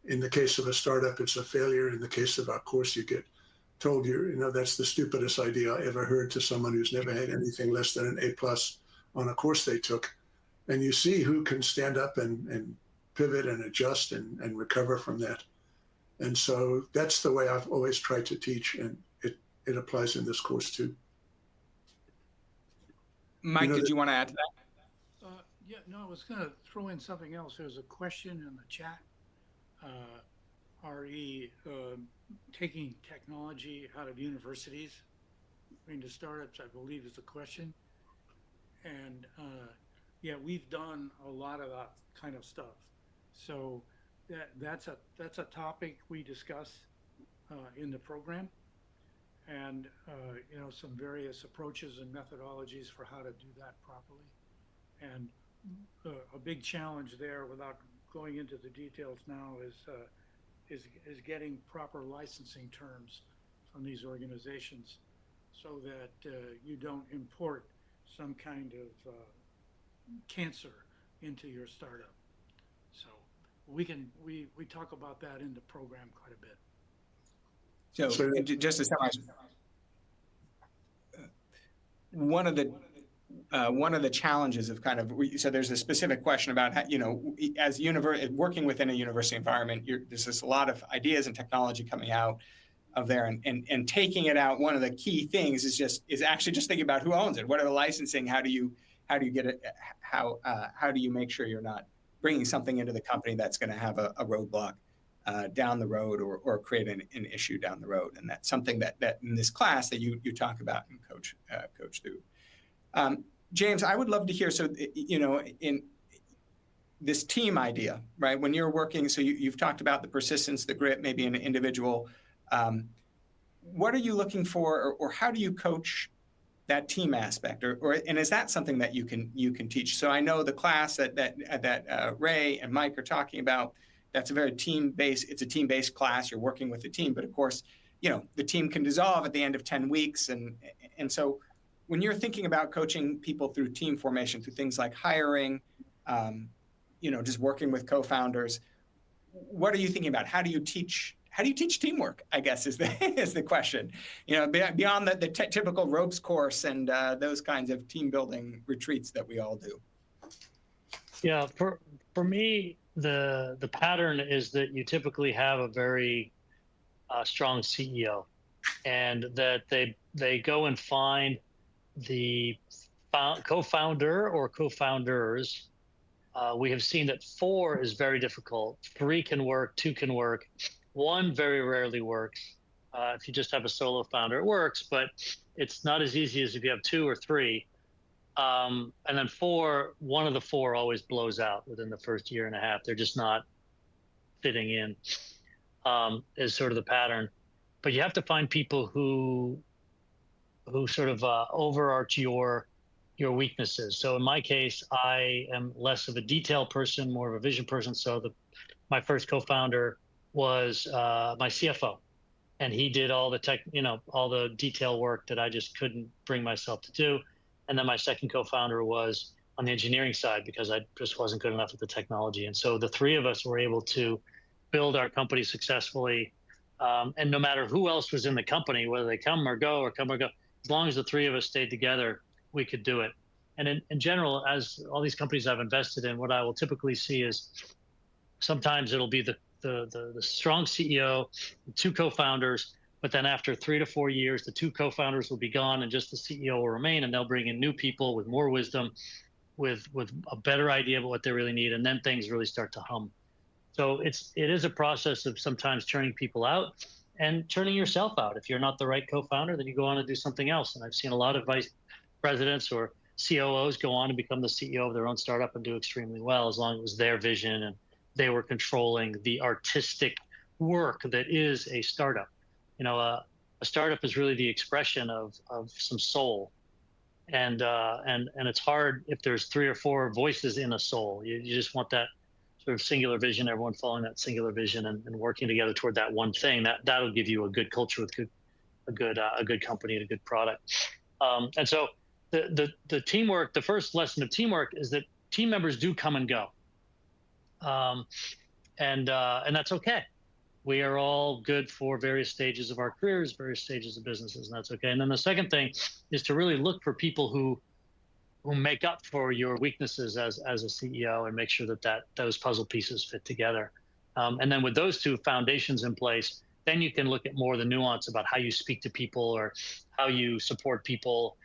In the case of a startup, it's a failure. In the case of our course, you get told that's the stupidest idea I ever heard to someone who's never had anything less than an A+ on a course they took. And you see who can stand up and pivot and adjust and recover from that. And so that's the way I've always tried to teach, and it applies in this course too. Mike, did you want to add to that? Yeah, no, I was going to throw in something else. There's a question in the chat. RE taking technology out of universities into startups, I believe, is the question. And yeah, we've done a lot of that kind of stuff. So that's a topic we discuss in the program, and some various approaches and methodologies for how to do that properly. And a big challenge there, without going into the details now, is getting proper licensing terms from these organizations, so that you don't import some kind of cancer into your startup. So we talk about that in the program quite a bit. So just to summarize, one of the challenges of so there's a specific question about how, as working within a university environment, there's just a lot of ideas and technology coming out of there, and taking it out. One of the key things is actually just thinking about who owns it. What are the licensing? How do you get it? How do you make sure you're not bringing something into the company that's going to have a roadblock down the road, or create an issue down the road? And that's something that in this class that you talk about and coach through. James, I would love to hear, so, in this team idea, right? When you're working, so you've talked about the persistence, the grit, maybe an individual. What are you looking for, or how do you coach that team aspect, and is that something that you can teach? So I know the class that Ray and Mike are talking about, that's a very team-based. It's a team-based class. You're working with the team, but of course, the team can dissolve at the end of 10 weeks, and so when you're thinking about coaching people through team formation, through things like hiring, just working with co-founders, what are you thinking about? How do you teach teamwork, I guess, is the question. Beyond the typical ropes course and those kinds of team building retreats that we all do. Yeah, for me, the pattern is that you typically have a very strong CEO, and that they go and find the co-founder or co-founders. We have seen that 4 is very difficult. 3 can work, 2 can work. 1 very rarely works. If you just have a solo founder, it works, but it's not as easy as if you have 2 or 3. And then 4, one of the 4 always blows out within the first year and a half. They're just not fitting in, is sort of the pattern. But you have to find people who sort of overarch your your weaknesses. So in my case, I am less of a detail person, more of a vision person. So my first co-founder was my CFO, and he did all the all the detail work that I just couldn't bring myself to do. And then my second co-founder was on the engineering side, because I just wasn't good enough at the technology. And so the three of us were able to build our company successfully. And no matter who else was in the company, whether they come or go, as long as the three of us stayed together, we could do it. And in general, as all these companies I've invested in, what I will typically see is sometimes it'll be the strong CEO, the two co-founders, but then after 3 to 4 years, the two co-founders will be gone and just the CEO will remain, and they'll bring in new people with more wisdom, with a better idea of what they really need, and then things really start to hum. So it is a process of sometimes turning people out and turning yourself out. If you're not the right co-founder, then you go on and do something else. And I've seen a lot of vice presidents or COOs go on and become the CEO of their own startup and do extremely well, as long as it was their vision and they were controlling the artistic work that is a startup. A startup is really the expression of some soul. And it's hard if there's 3 or 4 voices in a soul. You just want that sort of singular vision, everyone following that singular vision and working together toward that one thing. That'll give you a good culture with a good company and a good product. And so the teamwork, the first lesson of teamwork is that team members do come and go. And that's okay. We are all good for various stages of our careers, various stages of businesses, and that's okay. And then the second thing is to really look for people who make up for your weaknesses as a CEO, and make sure that those puzzle pieces fit together. And then with those two foundations in place, then you can look at more of the nuance about how you speak to people or how you support people.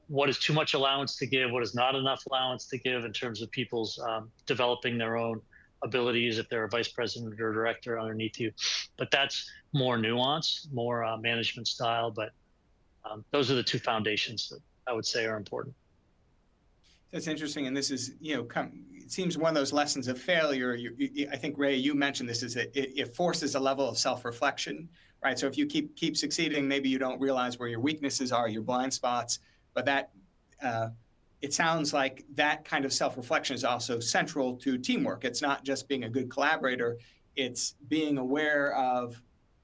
What is too much allowance to give? What is not enough allowance to give in terms of people's developing their own abilities if they're a vice president or director underneath you. But that's more nuance, more management style. But those are the two foundations that I would say are important. That's interesting. And this is, it seems one of those lessons of failure. I think, Ray, you mentioned this, is that it forces a level of self-reflection, right? So if you keep succeeding, maybe you don't realize where your weaknesses are, your blind spots, but that it sounds like that kind of self-reflection is also central to teamwork. It's not just being a good collaborator, it's being aware of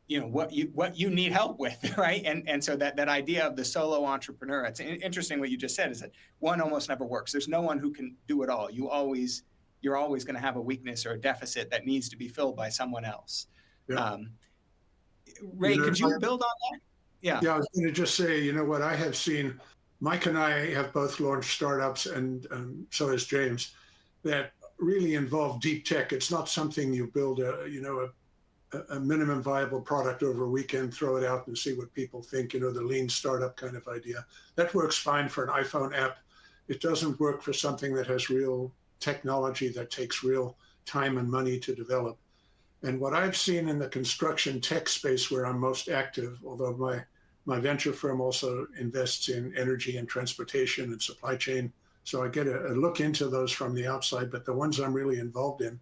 what you need help with, right? And so that idea of the solo entrepreneur, it's interesting what you just said, is that one almost never works. There's no one who can do it all. You're always going to have a weakness or a deficit that needs to be filled by someone else. Yeah. Ray, could you build on that? Yeah. Yeah, I was going to just say, what I have seen, Mike and I have both launched startups, and so has James, that really involve deep tech. It's not something you build a minimum viable product over a weekend, throw it out and see what people think, the lean startup kind of idea. That works fine for an iPhone app. It doesn't work for something that has real technology that takes real time and money to develop. And what I've seen in the construction tech space, where I'm most active, although my venture firm also invests in energy and transportation and supply chain, so I get a look into those from the outside, but the ones I'm really involved in,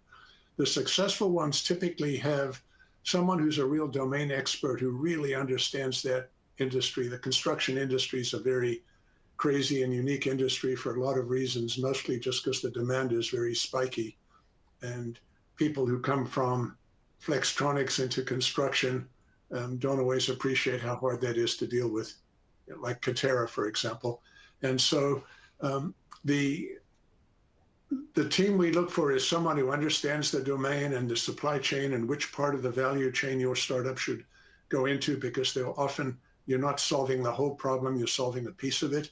the successful ones typically have someone who's a real domain expert who really understands that industry. The construction industry is a very crazy and unique industry for a lot of reasons, mostly just because the demand is very spiky. And people who come from Flextronics into construction don't always appreciate how hard that is to deal with, like Katera, for example. And so the team we look for is someone who understands the domain and the supply chain and which part of the value chain your startup should go into, because you're not solving the whole problem, you're solving a piece of it.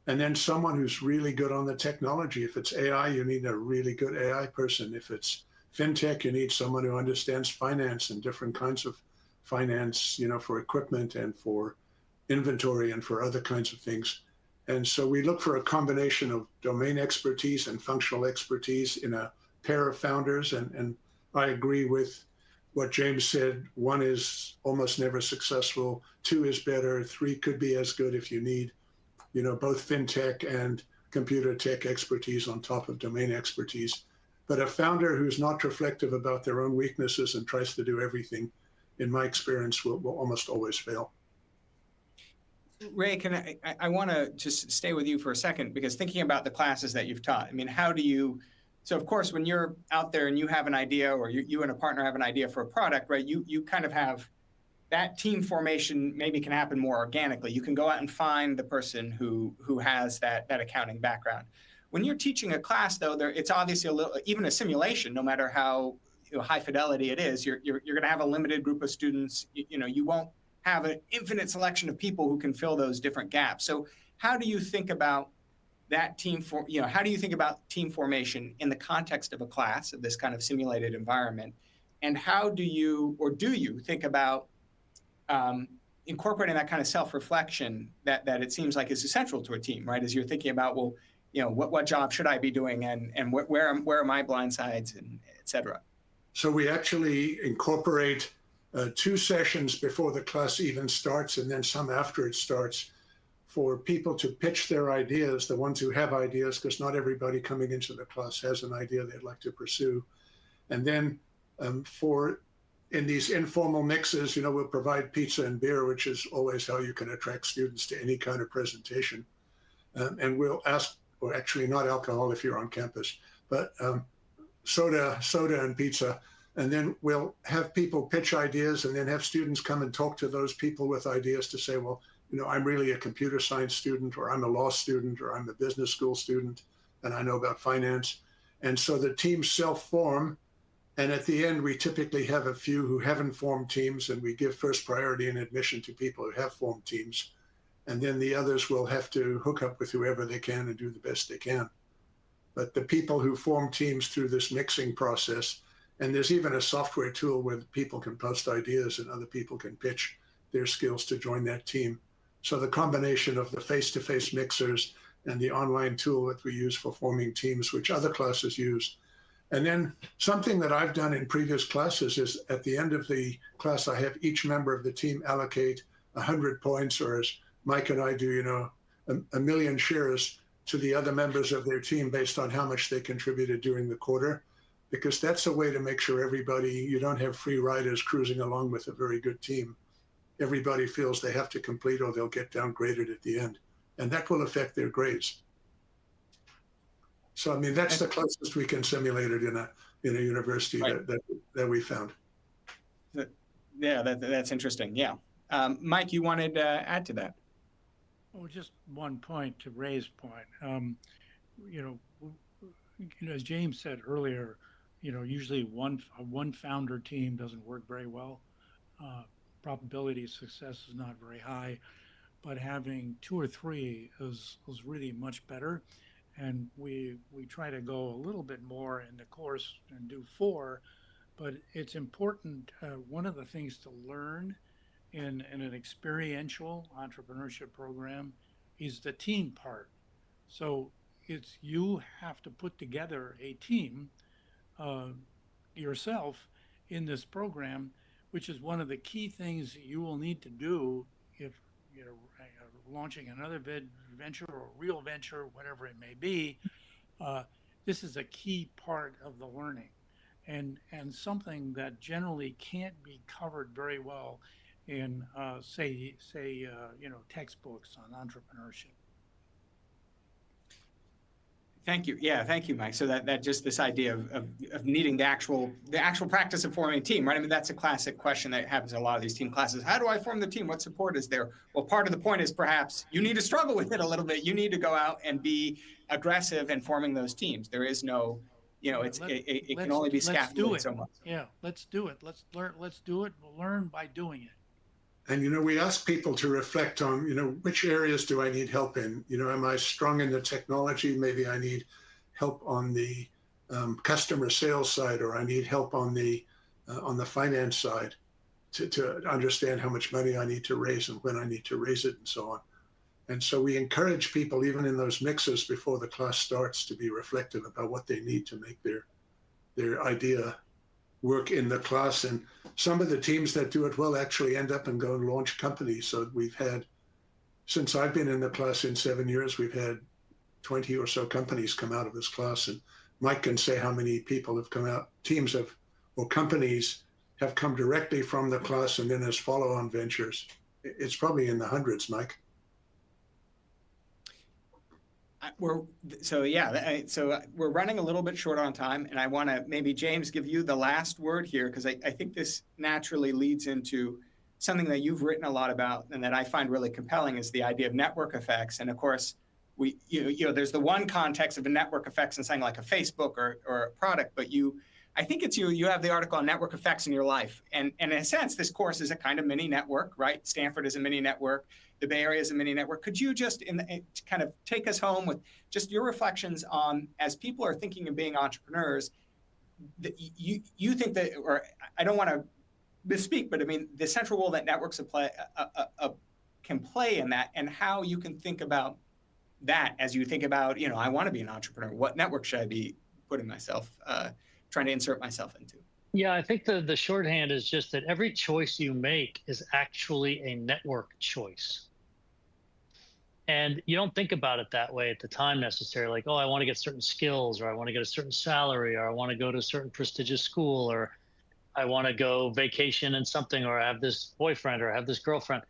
And then someone who's really good on the technology. If it's AI, you need a really good AI person. If it's fintech, you need someone who understands finance and different kinds of finance, for equipment and for inventory and for other kinds of things. And so we look for a combination of domain expertise and functional expertise in a pair of founders. And I agree with what James said. 1 is almost never successful. 2 is better. 3 could be as good if you need, both fintech and computer tech expertise on top of domain expertise. But a founder who's not reflective about their own weaknesses and tries to do everything, in my experience, will almost always fail. Ray, I want to just stay with you for a second, because thinking about the classes that you've taught, I mean, how do you, so of course, when you're out there and you have an idea, or you and a partner have an idea for a product, right, you kind of have that team formation maybe can happen more organically. You can go out and find the person who has that accounting background. When you're teaching a class, though, it's obviously a little, even a simulation, no matter how high fidelity it is, you're going to have a limited group of students. You won't have an infinite selection of people who can fill those different gaps. So how do you think about that how do you think about team formation in the context of a class, of this kind of simulated environment? And how do you think about incorporating that kind of self-reflection that it seems like is essential to a team, right? As you're thinking about, well, what job should I be doing, and where are my blind sides, and et cetera. So we actually incorporate 2 sessions before the class even starts, and then some after it starts, for people to pitch their ideas, the ones who have ideas, because not everybody coming into the class has an idea they'd like to pursue. And then in these informal mixes, we'll provide pizza and beer, which is always how you can attract students to any kind of presentation. And we'll ask, or actually not alcohol if you're on campus, but soda and pizza. And then we'll have people pitch ideas, and then have students come and talk to those people with ideas to say, well, I'm really a computer science student, or I'm a law student, or I'm a business school student, and I know about finance. And so the teams self-form. And at the end, we typically have a few who haven't formed teams, and we give first priority in admission to people who have formed teams. And then the others will have to hook up with whoever they can and do the best they can. But the people who form teams through this mixing process, and there's even a software tool where people can post ideas and other people can pitch their skills to join that team. So the combination of the face-to-face mixers and the online tool that we use for forming teams, which other classes use. And then something that I've done in previous classes is, at the end of the class, I have each member of the team allocate 100 points, or as Mike and I do, a million shares to the other members of their team based on how much they contributed during the quarter, because that's a way to make sure you don't have free riders cruising along with a very good team. Everybody feels they have to complete, or they'll get downgraded at the end, and that will affect their grades. So, I mean, that's the closest we can simulate it in a university, right, that we found. Yeah, that's interesting. Yeah. Mike, you wanted to add to that? Oh, just one point to Ray's point. As James said earlier, usually one founder team doesn't work very well. Probability of success is not very high, but having 2 or 3 is really much better. And we try to go a little bit more in the course and do 4, but it's important. One of the things to learn in an experiential entrepreneurship program is the team part. So you have to put together a team yourself in this program, which is one of the key things you will need to do if you're launching another venture or real venture, whatever it may be. This is a key part of the learning, and something that generally can't be covered very well in say textbooks on entrepreneurship. Thank you. Yeah, thank you, Mike. So that just this idea of needing the actual practice of forming a team, right? I mean, that's a classic question that happens in a lot of these team classes. How do I form the team? What support is there? Well, part of the point is perhaps you need to struggle with it a little bit. You need to go out and be aggressive in forming those teams. There is no, it can only be scaffolded so much. Yeah, let's do it. Let's learn. Let's do it. We'll learn by doing it. And, we ask people to reflect on, which areas do I need help in? Am I strong in the technology? Maybe I need help on the customer sales side, or I need help on the finance side to understand how much money I need to raise and when I need to raise it and so on. And so we encourage people, even in those mixes before the class starts, to be reflective about what they need to make their idea work in the class. And some of the teams that do it well actually end up and go and launch companies. So we've had, since I've been in the class in 7 years, we've had 20 or so companies come out of this class. And Mike can say how many people have come out, or companies have come directly from the class and then as follow-on ventures. It's probably in the hundreds, Mike. we're running a little bit short on time, and I want to maybe, James, give you the last word here, because I think this naturally leads into something that you've written a lot about and that I find really compelling, is the idea of network effects. And of course, there's the one context of a network effects in something like a Facebook or a product, but I think it's you have the article on network effects in your life. And in a sense, this course is a kind of mini network, right? Stanford is a mini network. The Bay Area is a mini network. Could you just kind of take us home with just your reflections on, as people are thinking of being entrepreneurs, you think that, or I don't want to misspeak, but I mean, the central role that networks can play in that, and how you can think about that as you think about, I want to be an entrepreneur. What network should I be putting myself, trying to insert myself into? Yeah, I think the shorthand is just that every choice you make is actually a network choice. And you don't think about it that way at the time necessarily, like, oh, I want to get certain skills, or I want to get a certain salary, or I want to go to a certain prestigious school, or I want to go vacation in something, or I have this boyfriend, or I have this girlfriend.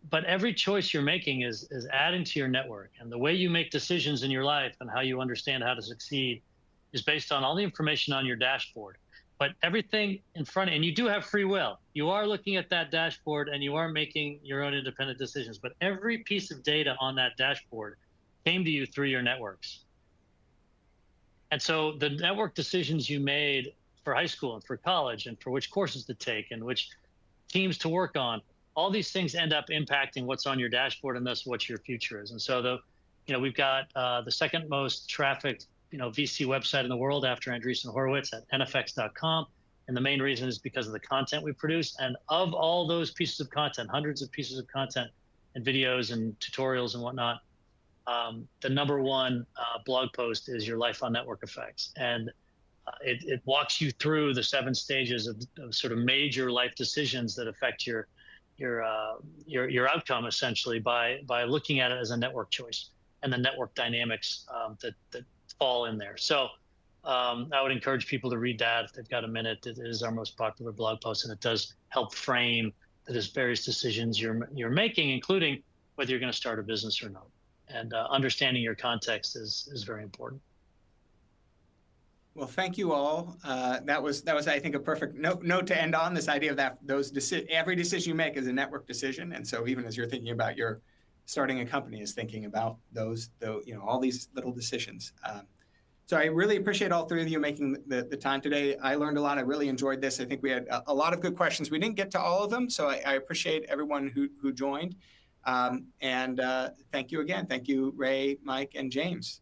But every choice you're making is adding to your network. And the way you make decisions in your life and how you understand how to succeed is based on all the information on your dashboard. But everything in front, and you do have free will. You are looking at that dashboard and you are making your own independent decisions. But every piece of data on that dashboard came to you through your networks. And so the network decisions you made for high school and for college, and for which courses to take and which teams to work on, all these things end up impacting what's on your dashboard, and thus what your future is. And so we've got the second most trafficked VC website in the world after Andreessen Horowitz at nfx.com. And the main reason is because of the content we produce. And of all those pieces of content, hundreds of pieces of content and videos and tutorials and whatnot, the number one blog post is your life on network effects. And it walks you through the 7 stages of sort of major life decisions that affect your outcome, essentially, by looking at it as a network choice and the network dynamics that fall in there. So I would encourage people to read that if they've got a minute. It is our most popular blog post, and it does help frame the various decisions you're making, including whether you're going to start a business or not. And understanding your context is very important. Well, thank you all. That was, I think, a perfect note to end on, this idea of that every decision you make is a network decision. And so even as you're thinking about your starting a company, is thinking about all these little decisions. So I really appreciate all 3 of you making the time today. I learned a lot. I really enjoyed this. I think we had a lot of good questions. We didn't get to all of them, so I appreciate everyone who joined. And thank you again. Thank you, Ray, Mike, and James.